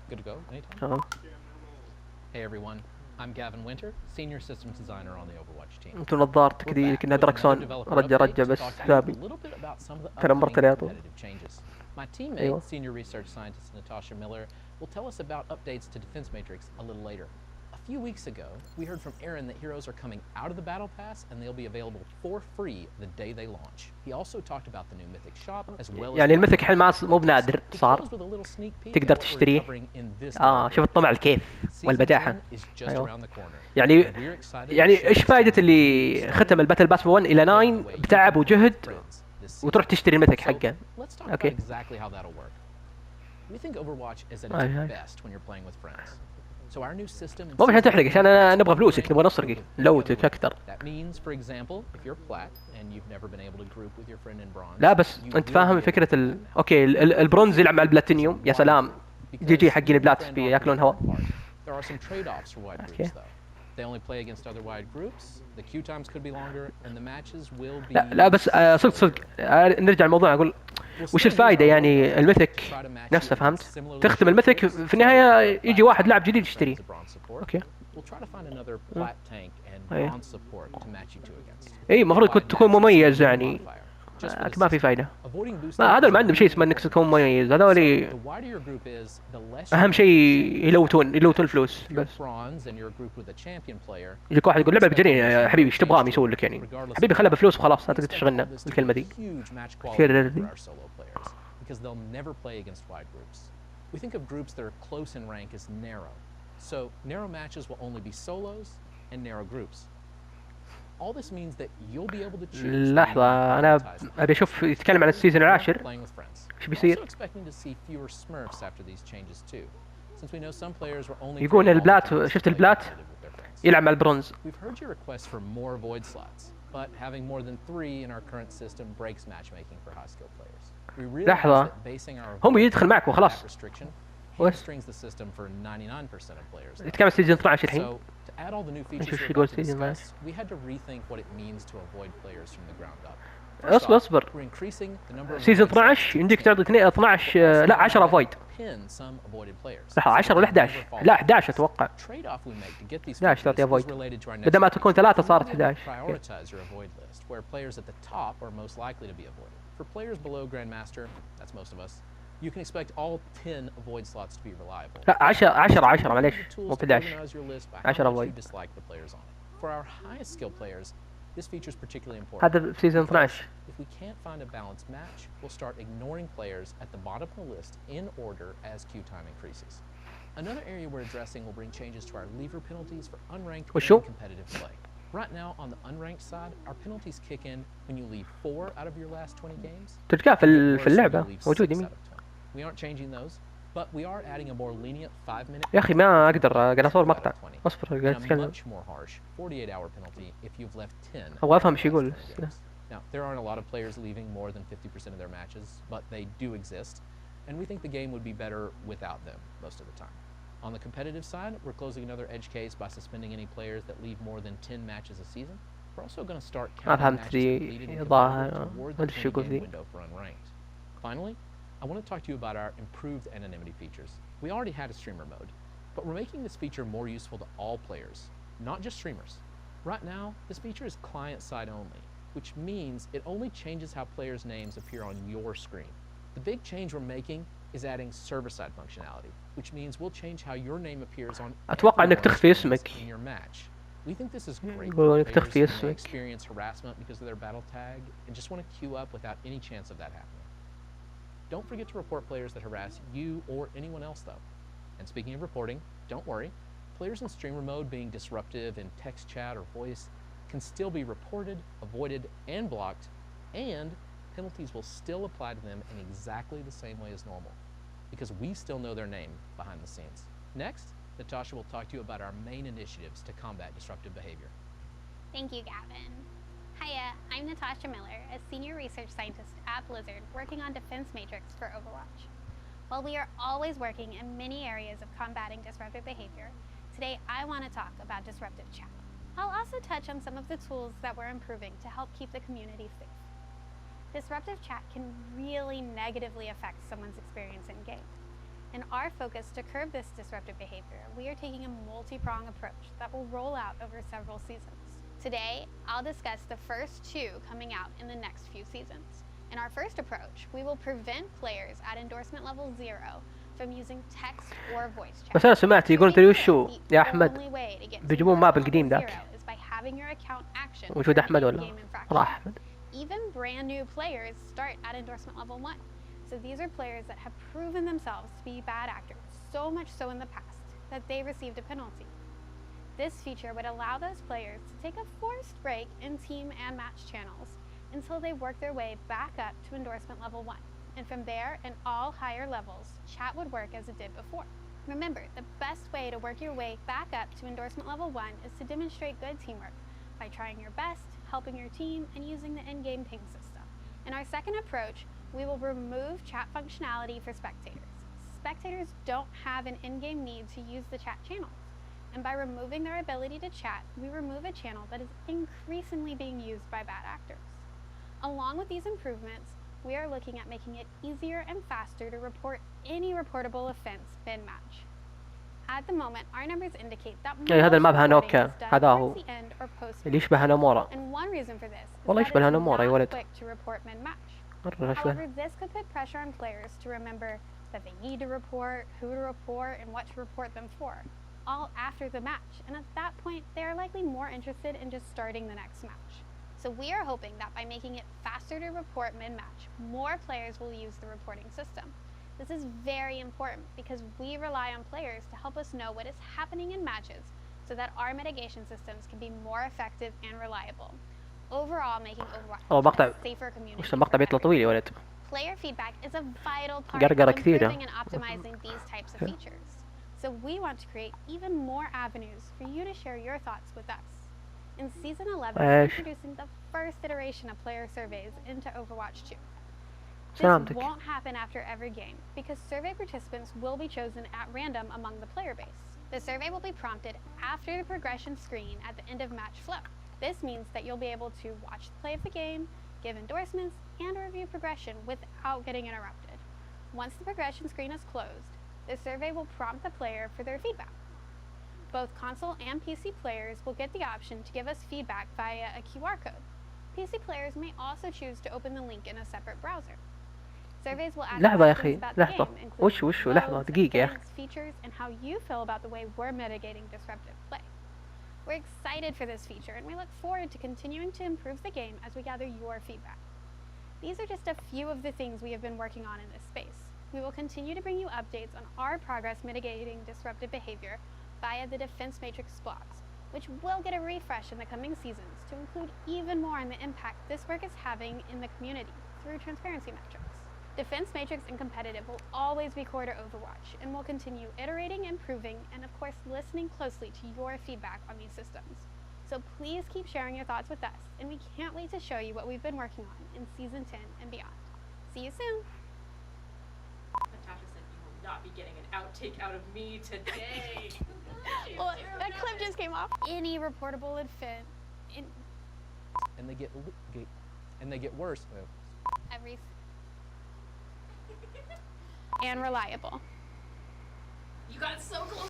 Good to go anytime? تمام. Hey everyone, I'm Gavin Winter, Senior Systems Designer on the Overwatch team. انتو نظارتك We're دي back كأنها with another دراكسون. developer رجع update to بس talk to you حسابي. a little bit about some of the ترى upcoming مرتلياته. competitive changes. My teammate, أيوة. Senior Research Scientist Natasha Miller, will tell us about updates to Defense Matrix a little later. A few weeks ago, we heard from Aaron that heroes are coming out of the Battle Pass and they'll be available for free the day they launch. He also talked about the new Mythic shop as well as يعني الميثك حين ما مو بنادر He صار. closed with a little sneak peek تقدر at what we're تشتريه. covering in this شوف الطمع الكيف والبجاحة. Season 10 is just أيوة. around the corner. يعني We're excited to يعني share ايش this فائدة to you. اللي ختم الباتل باس 1 إلى 9 بتعب وجهد وتروح تشتري الميثك حقه. Let's talk about اوكي. exactly how that'll work. We think Overwatch is at its best when you're playing with friends. So our new system مو عشان تحرق عشان أنا نبغى فلوسك نبغى نسرقك نلوتك أكثر. That means for example if you're plat and you've never been able to group with your friend in bronze. لا بس أنت فاهم فكرة اوكي البرونز يلعب مع البلاتينيوم يا سلام. جي حقين البلات في ياكلون هواء. There are some trade-offs for wide groups though. They only play against other wide groups. The queue times could be longer and the matches will be. لا بس صدق نرجع الموضوع أقول وش الفائدة يعني الميثك نفسه فهمت؟ تختم الميثك في النهاية يجي واحد لاعب جديد يشتريه. اوكي. اي المفروض كنت تكون مميز يعني. ما في فايدة. ما هذا ما عندهم شيء اسمه انك تكون مميز هذول اهم شيء يلوتون الفلوس بس. يجيك واحد يقول لعبة بجنيه يا حبيبي ايش تبغى يسوي لك يعني؟ حبيبي خلها بفلوس وخلاص لا تقدر تشغلنا الكلمة دي. Because they'll never play against wide groups. We think of groups that are close in rank as narrow. So narrow matches will only be solos and narrow groups. All this means that you'll be able to choose. لحظة أنا أبي أشوف يتكلم عن السيزون العاشر. إيش بيصير؟ يقول البلات شفت البلات يلعب مع البرونز. We've heard your request for more void slots, but having more than 3 in our current system breaks matchmaking for high skill players. لحظة هم يدخل معك وخلاص. Strings the system for 99% of players. يتكلم سيزون 12 الحين. So to add all the new features we're about to discuss, we had to rethink what it means to avoid players from the ground up. اصبر سيزون 12 يمديك تعطي 12 لا 10 افويد. لحظة 10 ولا 11 لا 11 اتوقع 11 تعطي افويد بدل ما تكون 3 صارت 11. For players below Grandmaster, that's most of us, you can expect all 10 avoid slots to be reliable. لا 10 معليش مو 11 10 avoid. For our highest skill players, this feature is particularly important. هذا في سيزون 12. If we can't find a balanced match, we'll start ignoring players at the bottom of the list in order as queue time increases. Another area we're addressing will bring changes to our lever penalties for unranked and competitive play. Right now, on the unranked side, our penalties kick in when you leave 4 out of your last 20 games. تلقاه في اللعبة موجود يمين. We aren't changing those, but we are adding a more lenient 5-minute. يا أخي ما أقدر قاعد أصور مقطع. أصبر قاعد أتكلم. Much more harsh 48-hour penalty if you've left 10. أبغى أفهم إيش يقول. Now, there aren't a lot of players leaving more than 50% of their matches, but they do exist, and we think the game would be better without them most of the time. On the competitive side, we're closing another edge case by suspending any players that leave more than 10 matches a season. We're also going to start counting matches completed in toward the 20-game window for unranked. Finally, I want to talk to you about our improved anonymity features. We already had a streamer mode, but we're making this feature more useful to all players, not just streamers. Right now, this feature is client-side only, which means it only changes how players' names appear on your screen. The big change we're making is adding server-side functionality, which means we'll change how your name appears on in your match. We think this is great for players who may experience harassment because of their battle tag and just want to queue up without any chance of that happening. Don't forget to report players that harass you or anyone else though. And speaking of reporting, don't worry. Players in streamer mode being disruptive in text chat or voice can still be reported, avoided, and blocked, and penalties will still apply to them in exactly the same way as normal, because we still know their name behind the scenes. Next, Natasha will talk to you about our main initiatives to combat disruptive behavior. Thank you, Gavin. Hiya, I'm Natasha Miller, a senior research scientist at Blizzard working on Defense Matrix for Overwatch. While we are always working in many areas of combating disruptive behavior, today I want to talk about disruptive chat. I'll also touch on some of the tools that we're improving to help keep the community safe. Disruptive chat can really negatively affect someone's experience in game. In our focus to curb this disruptive behavior, we are taking a multi-pronged approach that will roll out over several seasons. Today, I'll discuss the first 2 coming out in the next few seasons. In our first approach, we will prevent players at endorsement level 0 from using text or voice chat. بس أنا سمعت يقولون تدري وشو يا أحمد بيجيبون ماب القديم ذاك. وجود أحمد ولا راح أحمد. Even brand new players start at endorsement level 1. So these are players that have proven themselves to be bad actors, so much so in the past that they received a penalty. This feature would allow those players to take a forced break in team and match channels until they work their way back up to endorsement level 1. And from there, in all higher levels, chat would work as it did before. Remember, the best way to work your way back up to endorsement level 1 is to demonstrate good teamwork by trying your best, helping your team, and using the in-game ping system. In our second approach, we will remove chat functionality for spectators. Spectators don't have an in-game need to use the chat channels. And by removing their ability to chat, we remove a channel that is increasingly being used by bad actors. Along with these improvements, we are looking at making it easier and faster to report any reportable offense mid-match. At the moment, our numbers indicate that هذا الماب most هانوكا reporting is done هذا هو towards the end or post-match. اللي يشبه هانامورا. And one reason for this is والله that يشبه it's هانامورا يا not ولد. quick to report mid-match. مرة However, أشبه. this could put pressure on players to remember that they need to report, who to report, and what to report them for, all after the match. And at that point, they are likely more interested in just starting the next match. So we are hoping that by making it faster to report mid-match, more players will use the reporting system. This is very important because we rely on players to help us know what is happening in matches so that our mitigation systems can be more effective and reliable. Overall, making Overwatch a safer community. وش المقطع بيطلع طويل يا ولد. Player feedback is a vital part قرقرة of كثيرة. improving and optimizing these types of features. So we want to create even more avenues for you to share your thoughts with us. In Season 11, we're introducing the first iteration of player surveys into Overwatch 2. This won't happen after every game because survey participants will be chosen at random among the player base. The survey will be prompted after the progression screen at the end of match flow. This means that you'll be able to watch the play of the game, give endorsements, and review progression without getting interrupted. Once the progression screen is closed, the survey will prompt the player for their feedback. Both console and PC players will get the option to give us feedback via a QR code. PC players may also choose to open the link in a separate browser. Surveys will ask لحظة يا questions أخي about the لحظة game, including وش لحظة modes, دقيقة يا أخي. events, features, and how you feel about the way we're mitigating disruptive play. We're excited for this feature, and we look forward to continuing to improve the game as we gather your feedback. These are just a few of the things we have been working on in this space. We will continue to bring you updates on our progress mitigating disruptive behavior via the Defense Matrix blogs, which will get a refresh in the coming seasons to include even more on the impact this work is having in the community through transparency metrics. Defense Matrix and Competitive will always be core to Overwatch, and we'll continue iterating, improving, and of course listening closely to your feedback on these systems. So please keep sharing your thoughts with us, and we can't wait to show you what we've been working on in Season 10 and beyond. See you soon! Natasha said you will not be getting an outtake out of me today. Well, that clip just came off. Any reportable event and they get worse. Every and reliable. You got so close.